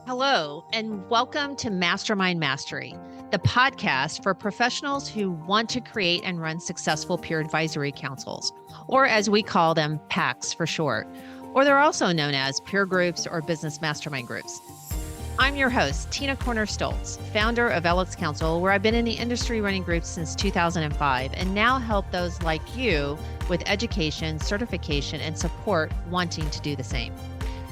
Hello, and welcome to Mastermind Mastery, the podcast for professionals who want to create and run successful peer advisory councils, or as we call them, PACs for short, or they're also known as peer groups or business mastermind groups. I'm your host, Tina Corner-Stoltz, founder of Alex Council, where I've been in the industry running groups since 2005 and now help those like you with education, certification, and support wanting to do the same.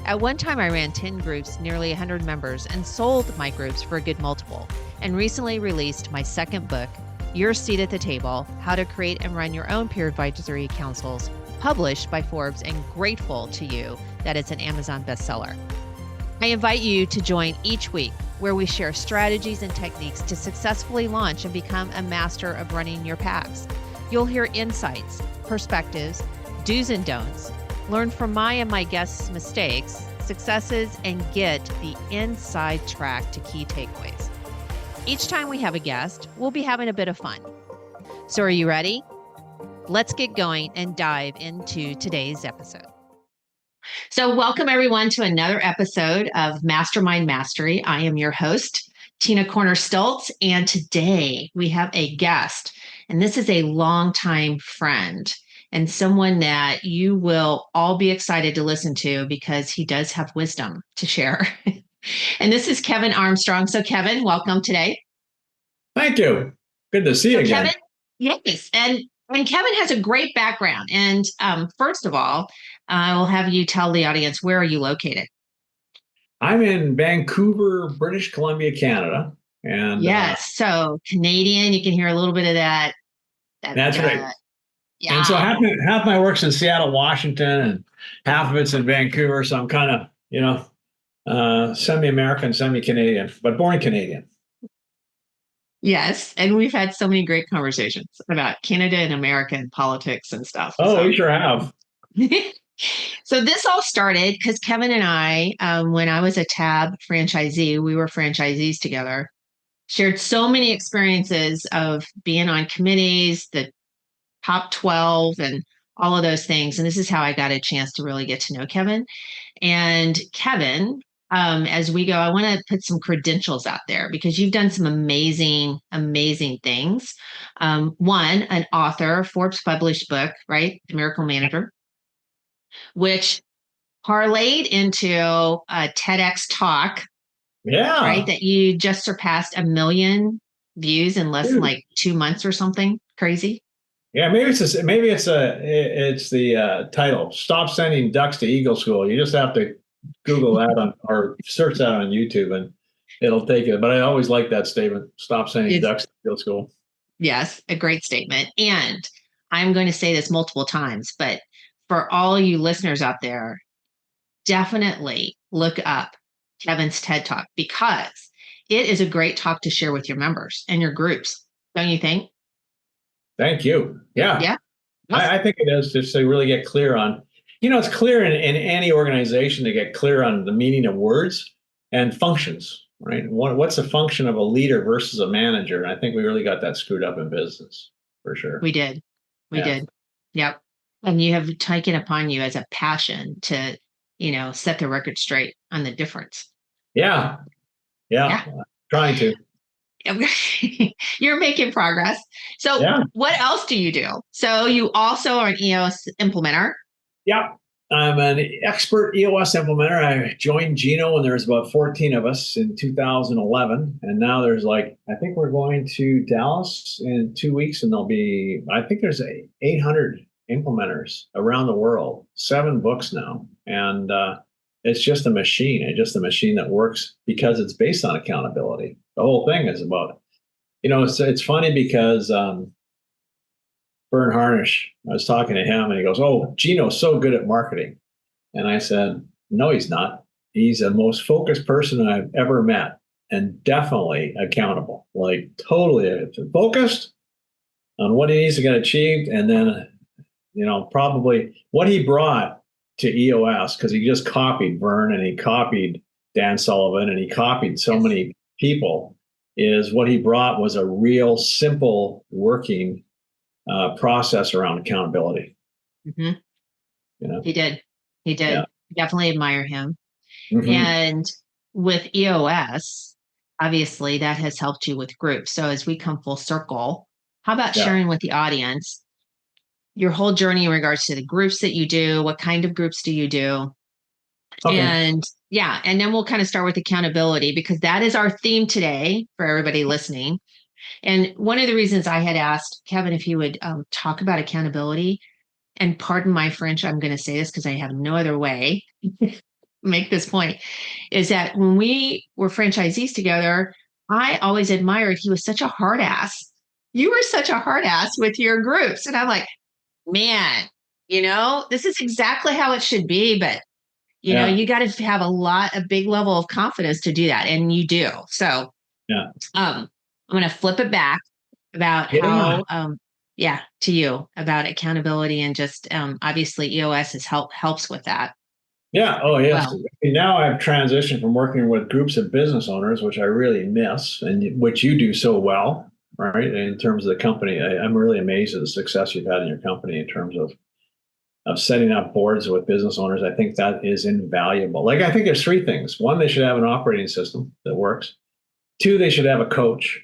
At one time, I ran 10 groups, nearly 100 members, and sold my groups for a good multiple, and recently released my second book, Your Seat at the Table, How to Create and Run Your Own Peer Advisory Councils, published by Forbes, and grateful to you that it's an Amazon bestseller. I invite you to join each week where we share strategies and techniques to successfully launch and become a master of running your PACs. You'll hear insights, perspectives, do's and don'ts, learn from my and my guests' mistakes, successes, and get the inside track to key takeaways. Each time we have a guest, we'll be having a bit of fun. So are you ready? Let's get going and dive into today's episode. So welcome everyone to another episode of Mastermind Mastery. I am your host, Tina Corner-Stoltz, and today we have a guest, and this is a longtime friend and someone that you will all be excited to listen to because he does have wisdom to share. And this is Kevin Armstrong. So Kevin, welcome today. Thank you. Good to see you again. Kevin, yes. And Kevin has a great background. And first of all, I will have you tell the audience, where are you located? I'm in Vancouver, British Columbia, Canada. And yes, so Canadian, you can hear a little bit of that. That's right. Yeah. And so half my work's in Seattle, Washington, and half of it's in Vancouver. So I'm kind of, semi-American, semi-Canadian, but born Canadian. Yes. And we've had so many great conversations about Canada and American politics and stuff. Oh, we sure have. So this all started because Kevin and I, when I was a TAB franchisee, we were franchisees together, shared so many experiences of being on committees, the top 12 and all of those things. And this is how I got a chance to really get to know Kevin. And Kevin, as we go, I want to put some credentials out there because you've done some amazing, amazing things. One, an author, Forbes published book, right? The Miracle Manager, which parlayed into a TEDx talk. Yeah. Right. That you just surpassed 1 million views in less than like 2 months or something crazy. Yeah, maybe it's the title. Stop sending ducks to Eagle School. You just have to Google that or search that on YouTube and it'll take it. But I always like that statement. Stop sending ducks to Eagle School. Yes, a great statement. And I'm going to say this multiple times, but for all you listeners out there, definitely look up Kevin's TED Talk because it is a great talk to share with your members and your groups. Don't you think? Thank you. Yeah. Yeah. I think it is just to really get clear on, it's clear in any organization to get clear on the meaning of words and functions, right? What's the function of a leader versus a manager? And I think we really got that screwed up in business for sure. We did. We did. Yep. And you have taken upon you as a passion to, set the record straight on the difference. Yeah. Trying to. You're making progress. So What else do you do? So you also are an EOS implementer. Yeah. I'm an expert EOS implementer. I joined Gino when there was about 14 of us in 2011. And now there's I think we're going to Dallas in 2 weeks and there's 800 implementers around the world, 7 books now. And it's just a machine. It's just a machine that works because it's based on accountability. The whole thing is about, it's funny because Bern Harnish, I was talking to him and he goes, "Oh, Gino's so good at marketing." And I said, "No, he's not. He's the most focused person I've ever met and definitely accountable, totally focused on what he needs to get achieved. And then, probably what he brought to EOS, because he just copied Vern and he copied Dan Sullivan and he copied so many people, is what he brought was a real simple working process around accountability. Mm-hmm. He did. Yeah. Definitely admire him. Mm-hmm. And with EOS, obviously that has helped you with groups. So as we come full circle, how about sharing with the audience your whole journey in regards to the groups that you do? What kind of groups do you do? Okay. And yeah, and then we'll kind of start with accountability, because that is our theme today for everybody listening. And one of the reasons I had asked Kevin if he would talk about accountability, and pardon my French, I'm going to say this because I have no other way make this point, is that when we were franchisees together, I always admired he was such a hard ass. You were such a hard ass with your groups. And I'm like, man, this is exactly how it should be. But, you got to have a big level of confidence to do that. And you do. So I'm going to flip it back about how, to you about accountability, and just obviously EOS helps with that. Yeah. Oh, yes. Wow. Now I've transitioned from working with groups of business owners, which I really miss, and which you do so well, right? In terms of the company, I'm really amazed at the success you've had in your company in terms of setting up boards with business owners. I think that is invaluable. Like, I think there's three things. One, they should have an operating system that works. Two, they should have a coach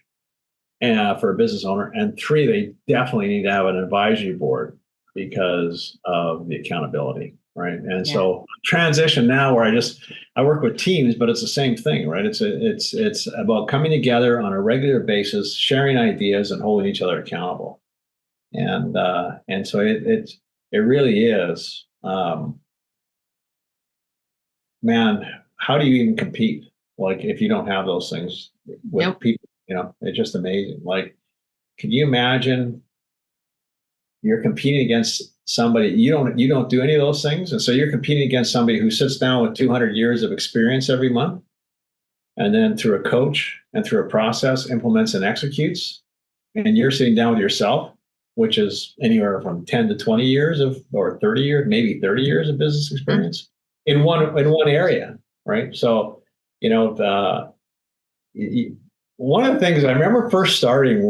for a business owner. And three, they definitely need to have an advisory board because of the accountability, right? And so transition now where I work with teams, but it's the same thing, right? It's about coming together on a regular basis, sharing ideas and holding each other accountable. And so it really is, man, how do you even compete? Like, if you don't have those things with people, it's just amazing. Like, can you imagine you're competing against somebody, you don't do any of those things. And so you're competing against somebody who sits down with 200 years of experience every month, and then through a coach and through a process implements and executes. And you're sitting down with yourself, which is anywhere from 10 to 20 years or 30 years, maybe 30 years of business experience in one area, right? So, one of the things I remember first starting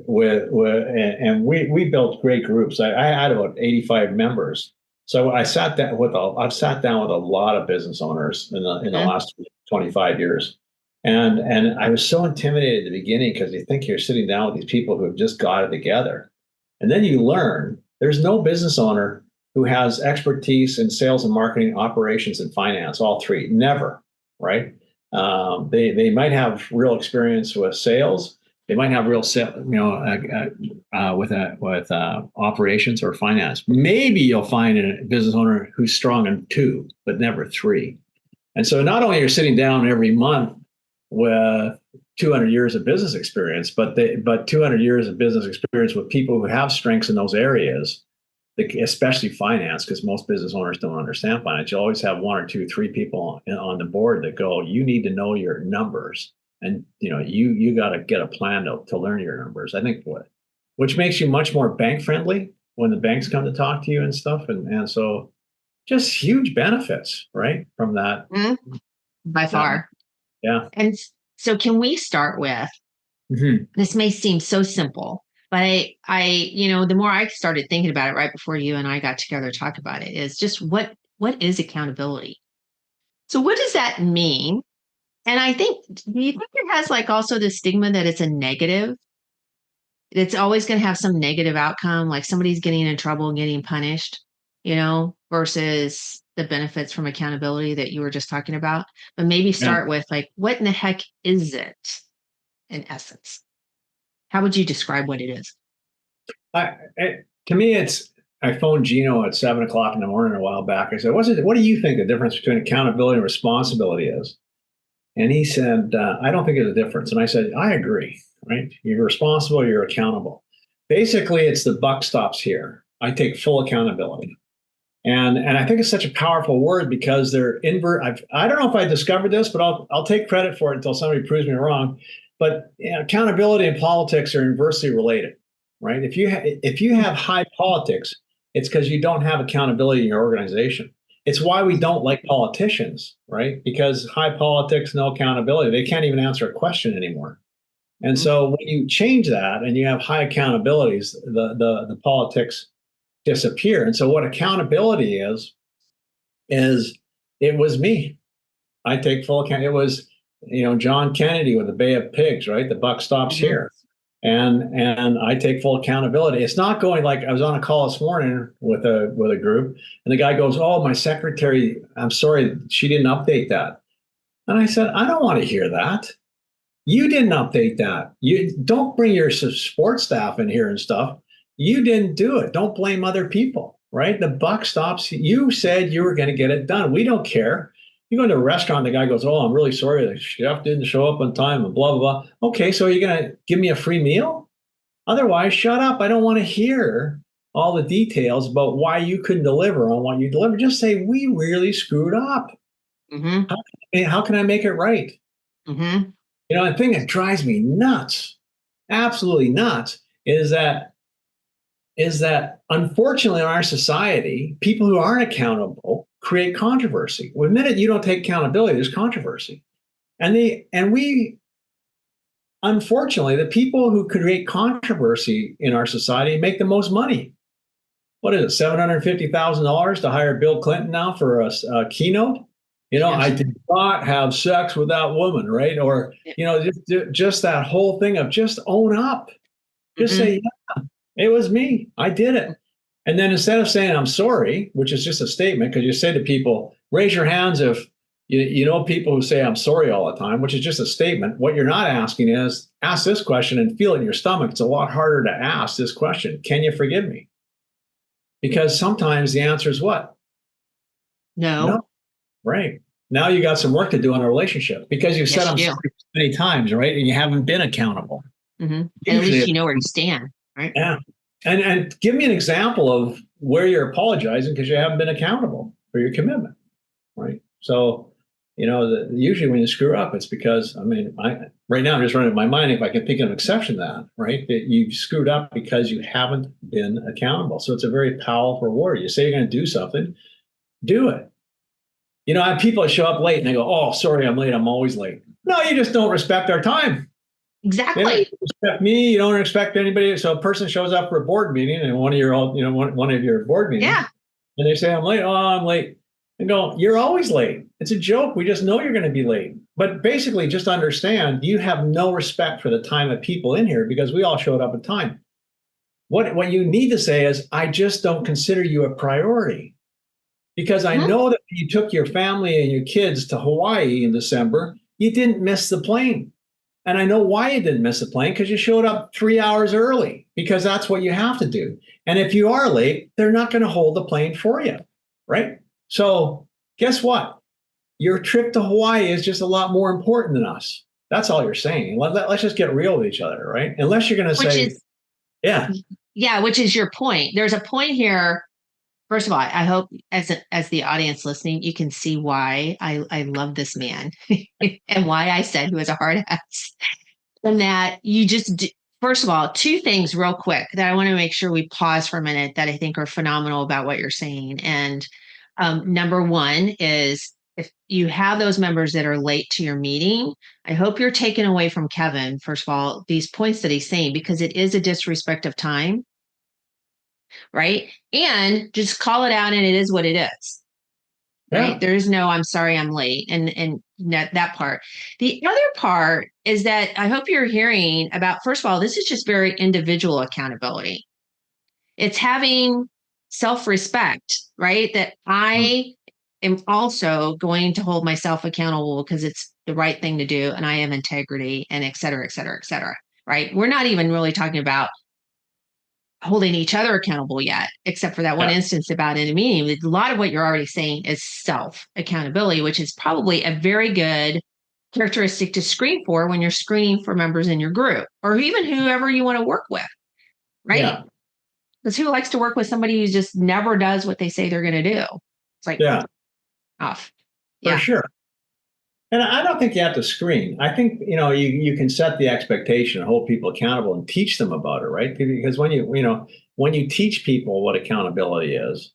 with and we built great groups. I had about 85 members. So I've sat down with a lot of business owners in the last 25 years. And I was so intimidated at the beginning, because you think you're sitting down with these people who have just got it together. And then you learn there's no business owner who has expertise in sales and marketing, operations, and finance, all three. Never, right? They might have real experience with sales. They might have real with operations or finance. Maybe you'll find a business owner who's strong in two, but never three. And so not only are you sitting down every month with 200 years of business experience, but 200 years of business experience with people who have strengths in those areas, especially finance, because most business owners don't understand finance. You always have one or two, three people on the board that go, you need to know your numbers, and you got to get a plan to learn your numbers. I think which makes you much more bank friendly when the banks come to talk to you and stuff, and so just huge benefits, right, from that. By far. Yeah. And so can we start with, this may seem so simple, but I the more I started thinking about it right before you and I got together to talk about it, is just what is accountability? So what does that mean? And I think, do you think it has like also the stigma that it's a negative? It's always going to have some negative outcome, like somebody's getting in trouble, getting punished, versus the benefits from accountability that you were just talking about. But maybe start with, like, what in the heck is it in essence? How would you describe what it is? To me, I phoned Gino at 7:00 in the morning a while back. I said, what do you think the difference between accountability and responsibility is? And he said, I don't think there's a difference. And I said, I agree, right? You're responsible, you're accountable. Basically, it's the buck stops here. I take full accountability. And I think it's such a powerful word, because they're I don't know if I discovered this, but I'll take credit for it until somebody proves me wrong. But accountability and politics are inversely related, right? If you have high politics, it's because you don't have accountability in your organization. It's why we don't like politicians, right? Because high politics, no accountability. They can't even answer a question anymore. And so when you change that and you have high accountabilities, the politics disappear. And so what accountability is it was me. I take full account. It was John Kennedy with the Bay of Pigs, right? The buck stops Mhm. here. And I take full accountability. It's not going like I was on a call this morning with a group, and the guy goes, "Oh, my secretary, I'm sorry, she didn't update that." And I said, "I don't want to hear that. You didn't update that. You don't bring your support staff in here and stuff. You didn't do it. Don't blame other people, right? The buck stops. You said you were going to get it done. We don't care. You go into a restaurant, the guy goes, "Oh, I'm really sorry. The chef didn't show up on time," and blah, blah, blah. Okay, so you're going to give me a free meal? Otherwise, shut up. I don't want to hear all the details about why you couldn't deliver on what you delivered. Just say, we really screwed up. Mhm. How can I make it right? Mhm. The thing that drives me nuts, absolutely nuts, is that unfortunately in our society, people who aren't accountable create controversy. Well, the minute you don't take accountability, there's controversy. And we unfortunately, the people who create controversy in our society make the most money. What is it, $750,000 to hire Bill Clinton now for a keynote? I Yes. did not have sex with that woman, right? Or, just that whole thing of just own up. Just Mhm. say, yeah, it was me. I did it. And then instead of saying I'm sorry, which is just a statement, because you say to people, raise your hands if you know people who say I'm sorry all the time, which is just a statement. What you're not asking is ask this question and feel it in your stomach. It's a lot harder to ask this question. Can you forgive me? Because sometimes the answer is what? No. No. Right. Now you got some work to do in a relationship because you said Yes, I'm you do. sorry many times, right? And you haven't been accountable. Mhm. And at Usually, least you know where you stand, right? yeah. And give me an example of where you're apologizing because you haven't been accountable for your commitment, right? So, usually when you screw up, it's because right now I'm just running my mind if I can think of an exception to that, right? That you've screwed up because you haven't been accountable. So it's a very powerful word. You say you're going to do something, do it. I have people that show up late and they go, "Oh, sorry, I'm late. I'm always late." No, you just don't respect our time. They don't Exactly. respect me. You don't respect anybody. So a person shows up for a board meeting and one of your board meetings, Yeah. and they say, "I'm late." "Oh, I'm late." And go, "You're always late. It's a joke. We just know you're going to be late." But basically, just understand you have no respect for the time of people in here because we all showed up at time. What you need to say is, "I just don't consider you a priority." Because I Mhm. know that when you took your family and your kids to Hawaii in December, you didn't miss the plane. And I know why you didn't miss the plane because you showed up 3 hours early because that's what you have to do. And if you are late, they're not going to hold the plane for you. Right. So guess what? Your trip to Hawaii is just a lot more important than us. That's all you're saying. Let's just get real with each other. Right. Unless you're going to Which say, is, yeah, yeah, which is your point. There's a point here. First of all, I hope as the audience listening, you can see why I love this man and why I said he was a hard ass. And that you just first of all, two things real quick that I want to make sure we pause for a minute that I think are phenomenal about what you're saying. And number one is if you have those members that are late to your meeting, I hope you're taking away from Kevin, first of all, these points that he's saying, because it is a disrespect of time, right? And just call it out and it is what it is. Right. yeah, There is no, I'm sorry, I'm late. And that part. The other part is that I hope you're hearing about, first of all, this is just very individual accountability. It's having self-respect, right? That I am also going to hold myself accountable because it's the right thing to do and I have integrity and et cetera, et cetera, et cetera. Right. We're not even really talking about holding each other accountable yet, except for that one yeah, instance about in a meeting. A lot of what you're already saying is self accountability, which is probably a very good characteristic to screen for when you're screening for members in your group or even whoever you want to work with, right? yeah, Because who likes to work with somebody who just never does what they say they're going to do? It's like yeah, off. for Yeah. sure. And I don't think you have to screen. I think, you can set the expectation and hold people accountable and teach them about it, right? Because when you teach people what accountability is,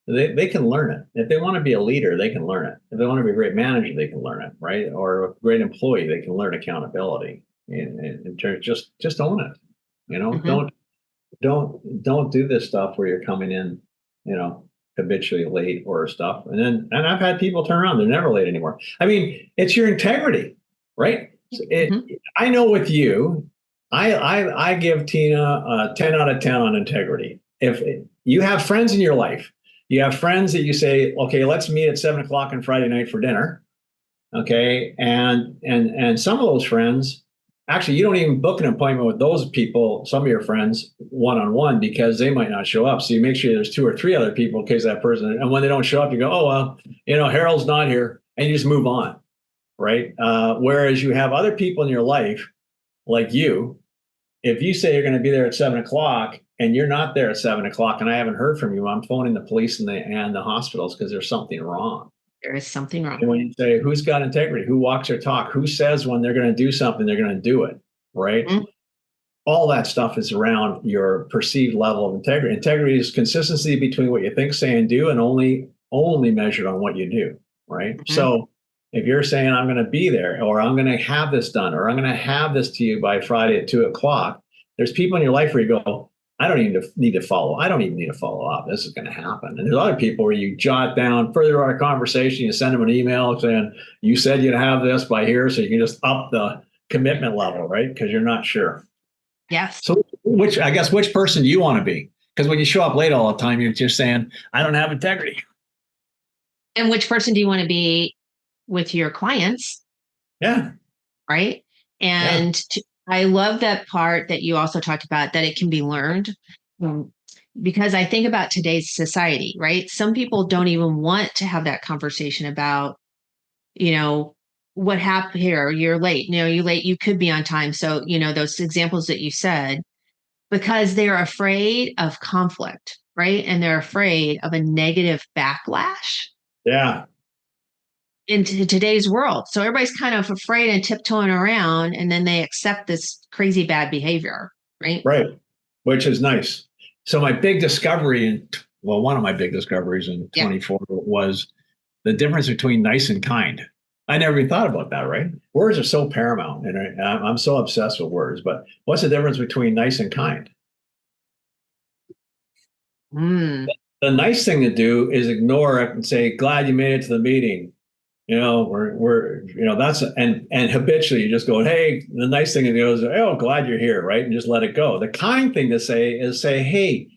they can learn it. If they want to be a leader, they can learn it. If they want to be a great manager, they can learn it, right? Or a great employee, they can learn accountability. And just own it. Mm-hmm. Don't do this stuff where you're coming in, you know, habitually late or stuff. And I've had people turn around, they're never late anymore. I mean, it's your integrity. right? So Mhm. I know with you, I give Tina a 10 out of 10 on integrity. If you have friends in your life, you have friends that you say, okay, let's meet at 7 o'clock on Friday night for dinner. Okay. And some of those friends, actually, you don't even book an appointment with those people, some of your friends, one-on-one, because they might not show up. So you make sure there's two or three other people in case that person, and when they don't show up, you go, oh, well, Harold's not here. And you just move on. Right. Whereas you have other people in your life, like you, if you say you're going to be there at 7 o'clock and you're not there at 7 o'clock and I haven't heard from you, I'm phoning the police and the hospitals because there's something wrong. There is something wrong. And when you say who's got integrity, who walks their talk, who says when they're going to do something, they're going to do it, right? Mhm. All that stuff is around your perceived level of integrity. Integrity is consistency between what you think, say, and do, and only measured on what you do, right? Mhm. So if you're saying I'm going to be there, or I'm going to have this done, or I'm going to have this to you by Friday at 2 o'clock, there's people in your life where you go, I don't even need to follow. I don't even need to follow up. This is going to happen. And there's other people where you jot down further our conversation, you send them an email saying, you said you'd have this by here, so you can just up the commitment level, right? Because you're not sure. Yes. So which person do you want to be? Because when you show up late all the time, you're just saying, I don't have integrity. And which person do you want to be with your clients? Yeah. Right. Yeah. And I love that part that you also talked about, that it can be learned. Um, because I think about today's society, right? Some people don't even want to have that conversation about, what happened here, you're late, you late, you could be on time. So, those examples that you said, because they're afraid of conflict, right? And they're afraid of a negative backlash Yeah. into today's world. So everybody's kind of afraid and tiptoeing around, and then they accept this crazy bad behavior, right? Right. Which is nice. So my big discovery one of my big discoveries in Yeah. 24 was the difference between nice and kind. I never even thought about that, right? Words are so paramount, and I'm so obsessed with words. But what's the difference between nice and kind? Mm. The nice thing to do is ignore it and say, "Glad you made it to the meeting." We're that's and habitually you just go, "Hey." The nice thing to do is, "Oh, glad you're here," right? And just let it go. The kind thing to say is say, "Hey,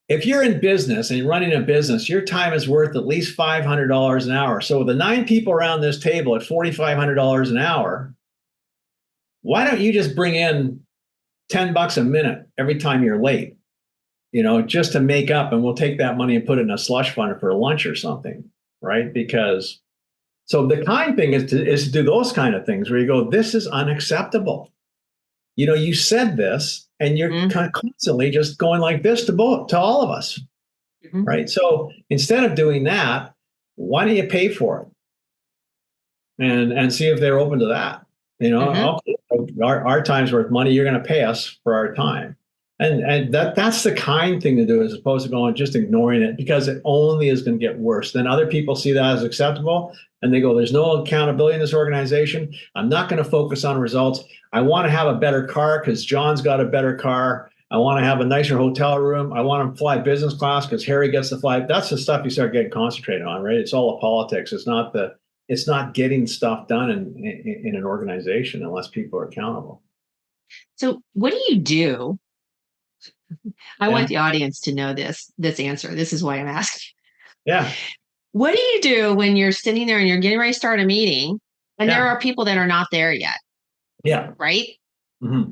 if you're in business and you're running a business, your time is worth at least $500 an hour. So with the 9 people around this table at $4,500 an hour, why don't you just bring in $10 a minute every time you're late? Just to make up, and we'll take that money and put it in a slush fund for lunch or something, right? Because so the kind thing is to do those kind of things where you go, this is unacceptable. You said this, and you're kind of constantly just going like this to all of us. Mm-hmm. Right. So instead of doing that, why don't you pay for it and see if they're open to that? Okay, our time's worth money. You're going to pay us for our time. And that's the kind thing to do, as opposed to going just ignoring it, because it only is going to get worse. Then other people see that as acceptable and they go, there's no accountability in this organization. I'm not going to focus on results. I want to have a better car because John's got a better car. I want to have a nicer hotel room. I want to fly business class because Harry gets to fly. That's the stuff you start getting concentrated on, right? It's all the politics. It's not getting stuff done in an organization unless people are accountable. So what do you do? I Yeah. want the audience to know this answer. This is why I'm asking. Yeah. What do you do when you're sitting there and you're getting ready to start a meeting and there are people that are not there yet? Yeah. Right. Mm-hmm.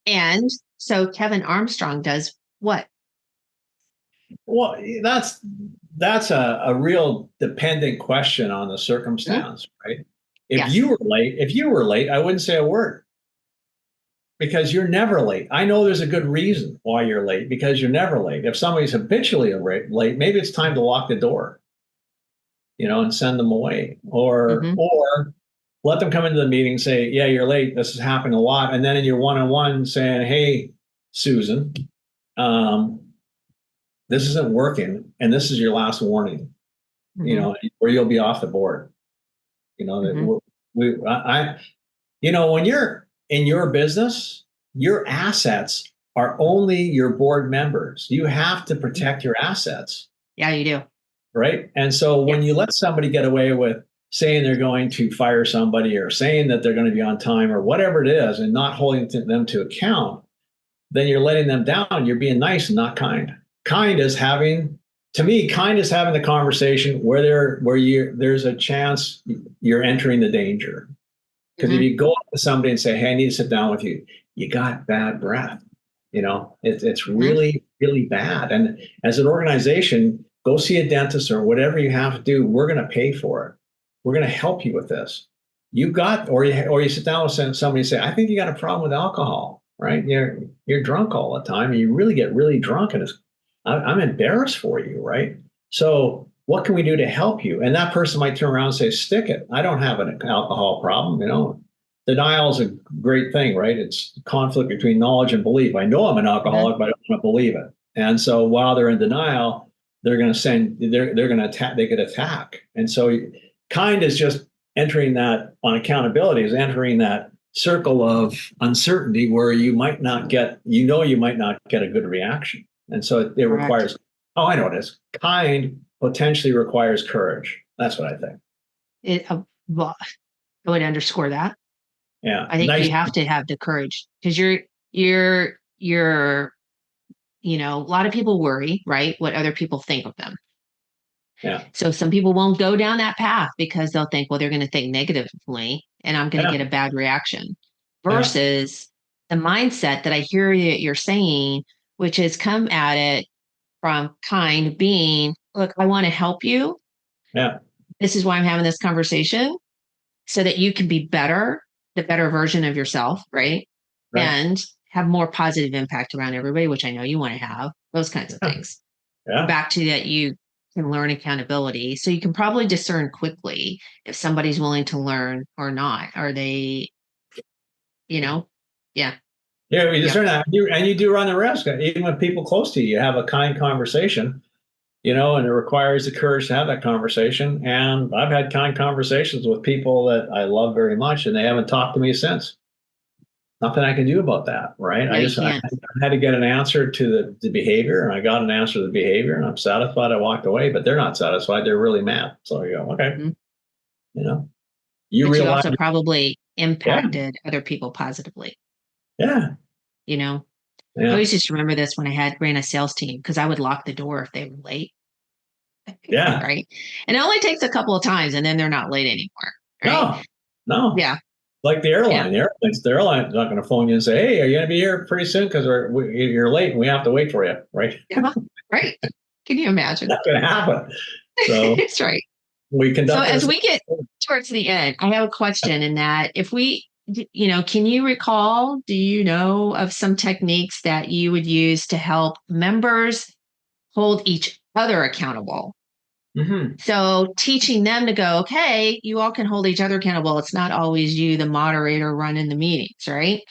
And so Kevin Armstrong does what? Well, that's a real dependent question on the circumstance, right? If Yes. you were late, I wouldn't say a word, because you're never late. I know there's a good reason why you're late, because you're never late. If somebody's habitually late, maybe it's time to lock the door, and send them away, or let them come into the meeting, say, yeah, you're late. This is happening a lot. And then in your one-on-one saying, hey, Susan, this isn't working. And this is your last warning, or you'll be off the board. That when you're in your business, your assets are only your board members. You have to protect your assets. Yeah, you do. Right. And so when you let somebody get away with saying they're going to fire somebody or saying that they're going to be on time or whatever it is and not holding them to account, then you're letting them down. You're being nice and not kind. Kind is having, to me, kind is having the conversation where there's a chance you're entering the danger. Because if you go up to somebody and say, hey, I need to sit down with you, you got bad breath. It's really, really bad. And as an organization, go see a dentist or whatever you have to do. We're going to pay for it. We're going to help you with this. Or you sit down with somebody and say, I think you got a problem with alcohol, right? You're drunk all the time. And you really get really drunk, and I'm embarrassed for you, right? So what can we do to help you? And that person might turn around and say, stick it. I don't have an alcohol problem. Denial is a great thing, right? It's conflict between knowledge and belief. I know I'm an alcoholic, but I don't want to believe it. And so while they're in denial, they're going to attack, they could attack. And so kind is just entering that on accountability, is entering that circle of uncertainty where you might not get a good reaction. And so it requires, I know it is. Kind potentially requires courage. That's what I think. Well, I would underscore that. Yeah. I think you have to have the courage, because you're, a lot of people worry, right? What other people think of them. Yeah. So some people won't go down that path because they'll think, well, they're going to think negatively and I'm going to get a bad reaction, versus the mindset that I hear you're saying, which is come at it from kind being, look, I want to help you. Yeah. This is why I'm having this conversation, so that you can be better, the better version of yourself, right? And have more positive impact around everybody, which I know you want to have, those kinds of things. Yeah. Back to that, you can learn accountability. So you can probably discern quickly if somebody's willing to learn or not. Are they, yeah. Yeah, we discern that. And you do run the risk, even with people close to you have a kind conversation, and it requires the courage to have that conversation. And I've had kind conversations with people that I love very much, and they haven't talked to me since. Nothing I can do about that, right? No, I had to get an answer to the behavior, and I got an answer to the behavior, and I'm satisfied. I walked away, but they're not satisfied. They're really mad. So you go, okay, you but realize you also probably impacted other people positively. Yeah. I always just remember this when I ran a sales team, because I would lock the door if they were late. Yeah. Right. And it only takes a couple of times and then they're not late anymore. Right? No. Yeah. Like the airline. The airline's not going to phone you and say, hey, are you going to be here pretty soon? Because you're late and we have to wait for you. Right. Yeah. Right. Can you imagine? That's going to happen. So that's right. So as we get towards the end, I have a question in that can you recall, do you know of some techniques that you would use to help members hold each other accountable? Mm-hmm. So teaching them to go, okay, you all can hold each other accountable. It's not always you, the moderator, running the meetings, right?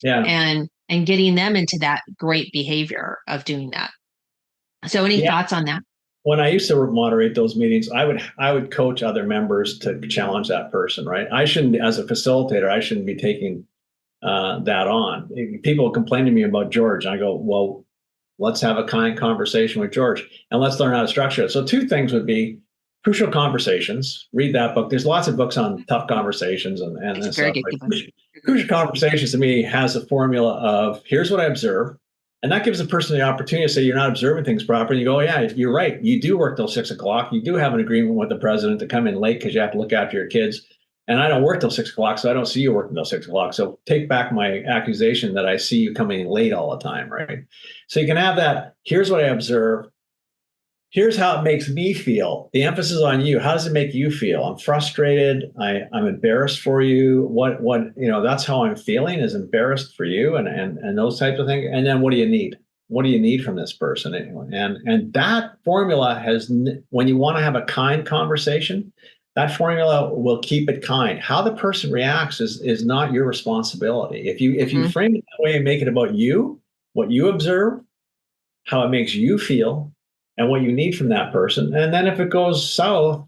Yeah. And getting them into that great behavior of doing that. So any thoughts on that? When I used to moderate those meetings, I would coach other members to challenge that person, right? I shouldn't, as a facilitator, I shouldn't be taking that on. People complain to me about George. I go, well, let's have a kind conversation with George and let's learn how to structure it. So 2 things would be Crucial Conversations. Read that book. There's lots of books on tough conversations and it's very stuff. Good. Crucial Conversations to me has a formula of here's what I observe. And that gives the person the opportunity to say you're not observing things properly. You go, oh, yeah, you're right. You do work till 6 o'clock. You do have an agreement with the president to come in late because you have to look after your kids. And I don't work till 6 o'clock, so I don't see you working till 6 o'clock. So take back my accusation that I see you coming late all the time, right? So you can have that. Here's what I observe. Here's how it makes me feel. The emphasis on you. How does it make you feel? I'm frustrated. I'm embarrassed for you. What that's how I'm feeling, is embarrassed for you and those types of things. And then what do you need? What do you need from this person anyway? And that formula has, when you want to have a kind conversation, that formula will keep it kind. How the person reacts is not your responsibility. If you frame it that way and make it about you, what you observe, how it makes you feel, and what you need from that person. And then if it goes south,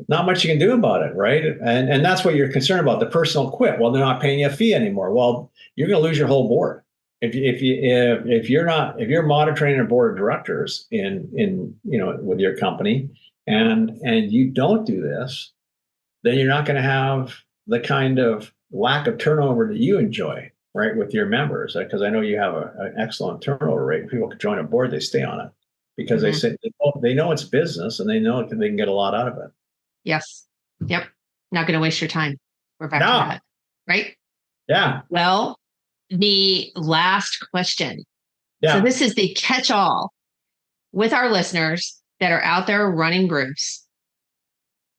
not much you can do about it, right? And that's what you're concerned about. The person will quit. Well, they're not paying you a fee anymore. Well, you're going to lose your whole board. If you're monitoring a board of directors in with your company and you don't do this, then you're not going to have the kind of lack of turnover that you enjoy, right, with your members. Because I know you have an excellent turnover rate. People can join a board, they stay on it because they say they know it's business and they know they can get a lot out of it. Yes. Yep. Not going to waste your time. We're back to that, right? Yeah. Well, the last question. Yeah. So this is the catch-all with our listeners that are out there running groups.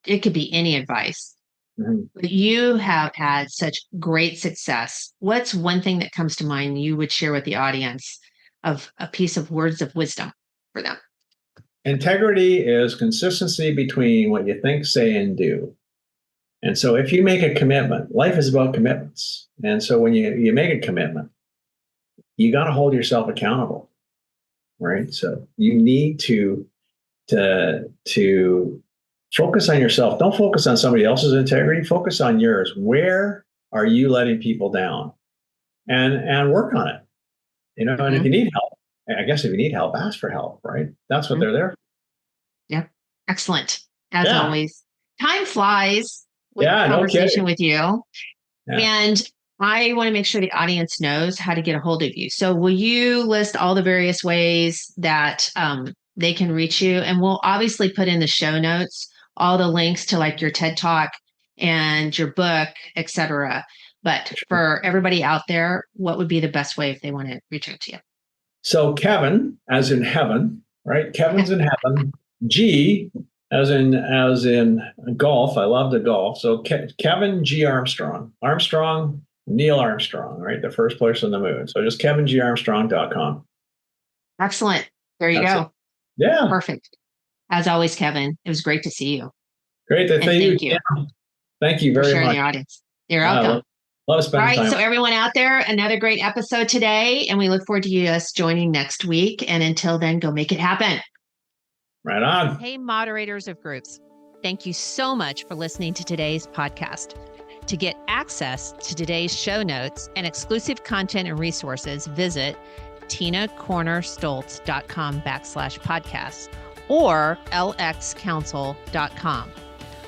It could be any advice. But you have had such great success. What's one thing that comes to mind you would share with the audience of a piece of words of wisdom for them? Integrity is consistency between what you think, say, and do. And so if you make a commitment, life is about commitments. And so when you make a commitment, you got to hold yourself accountable, right? So you need to focus on yourself. Don't focus on somebody else's integrity. Focus on yours. Where are you letting people down? And work on it. And if you need help, I guess if you need help, ask for help, right? That's what they're there for. Yeah. Excellent. As always. Time flies with conversation with you. Yeah. And I want to make sure the audience knows how to get a hold of you. So will you list all the various ways that they can reach you? And we'll obviously put in the show notes all the links to like your TED Talk and your book, et cetera. But for everybody out there, what would be the best way if they want to reach out to you? So Kevin, as in heaven, right? Kevin's in heaven. G, as in golf. I love the golf. So Kevin G. Armstrong. Armstrong, Neil Armstrong, right? The first place on the moon. So just kevingarmstrong.com. Excellent. There you go. Yeah. Perfect. As always, Kevin, it was great to see you. Great to see you. Yeah. Thank you very much. The audience. You're welcome. Love spending time. All right, so everyone out there, another great episode today, and we look forward to you us joining next week. And until then, go make it happen. Right on. Hey, moderators of groups. Thank you so much for listening to today's podcast. To get access to today's show notes and exclusive content and resources, visit tinacornerstoltz.com/podcast or lxcouncil.com,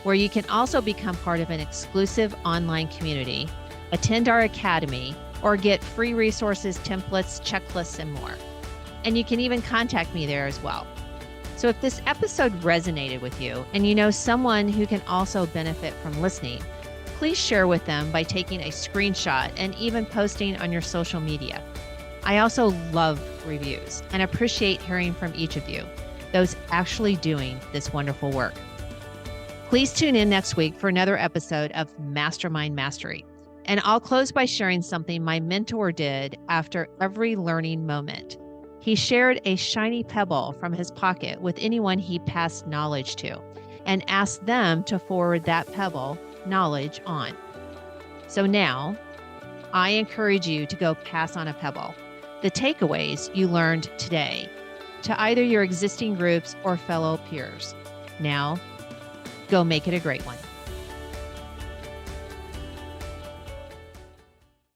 where you can also become part of an exclusive online community, attend our academy, or get free resources, templates, checklists, and more. And you can even contact me there as well. So if this episode resonated with you and you know someone who can also benefit from listening, please share with them by taking a screenshot and even posting on your social media. I also love reviews and appreciate hearing from each of you, those actually doing this wonderful work. Please tune in next week for another episode of Mastermind Mastery. And I'll close by sharing something my mentor did after every learning moment. He shared a shiny pebble from his pocket with anyone he passed knowledge to and asked them to forward that pebble knowledge on. So now, I encourage you to go pass on a pebble, the takeaways you learned today, to either your existing groups or fellow peers. Now, go make it a great one.